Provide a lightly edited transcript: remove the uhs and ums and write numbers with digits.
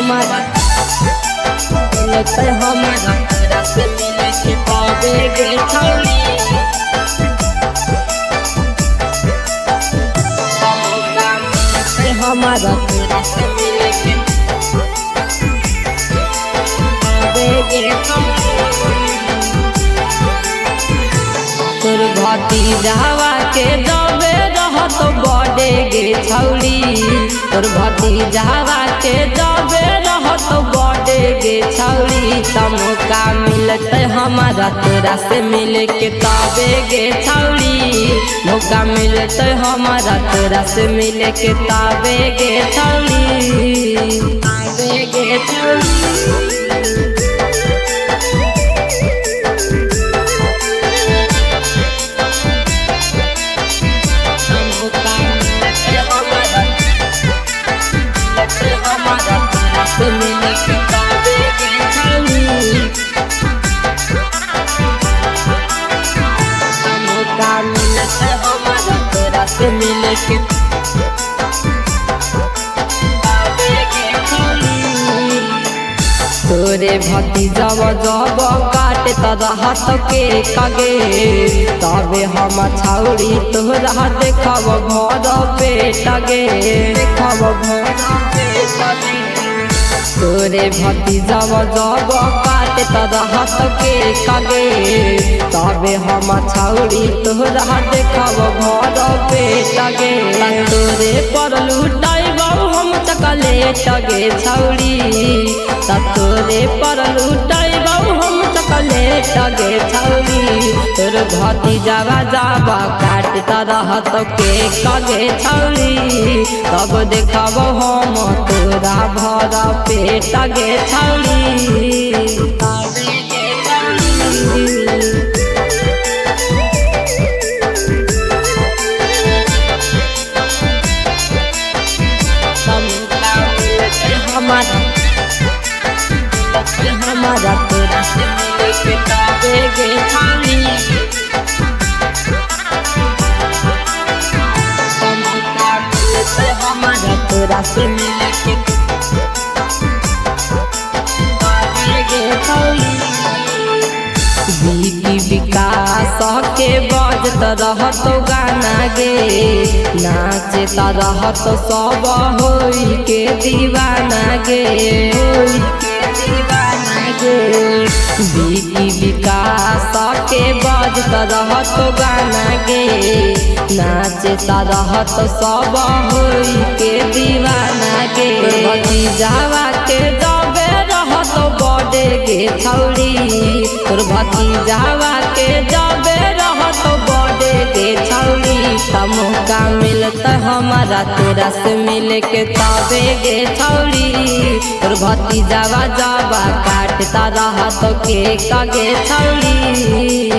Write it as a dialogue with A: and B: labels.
A: हमारा मिलते हमारा तोरा से मिले के पावे गे छौरी हमारा तोरा से मिले के पावे गे तोर भतीजावा के जबे रहत बड़े गे छौरी तोर भतीजावा के जबे रहत बड़े गे छौरी तमका मिलते हमारा तोरा से मिले के तबे गे छौरी मौका मिलते हमारा तोरा से मिले के तबे गे छौरी तबे गे छौरी से मिले के तबे गे छौरी मौका मिलते हमारा तोरा से मिले के तबे गे छौरी तोरे भतीजावा जब काटे तोरा हाथ के कगे तबे हम छौरी तोरा देखब घर पे टगे देखब घर पे टगे तोरे भतीजावा जब काटे तोरा हाथ के कगे तबे हम छौरी तोरा देखब घर पे टगे तोरे पर लुटाइबौ हम चॉकलेट गे छौरी तोरे पर लुटाइबौ हम चॉकलेट गे छौरी तोर भतीजावा जब काटे तोरा हाथ के कगे छौरी तब देखब हम तोरा भर पेट गे छौरी तबे गे छौरी हमारा तोरा से मिले के तबे गे छौरी हमारा तोरा से मिले के तबे गे छौरी बीती विकास के बजत रहत गाना गे नाचत रहत सब होई के दीवाना गे होई के दीवाना गे बीती विकास के बजत रहत गाना गे नाचत रहत सब होई के दीवाना गे भतीजावा के जबे रहत बड़े गे छौरी तोर भतीजावा के जबे रहत बड़े गे छौरी मौका मिलते हमारा तोरा से मिले के तबे गे छौरी तोर भतीजावा जब काटता रहत के कगे छौरी।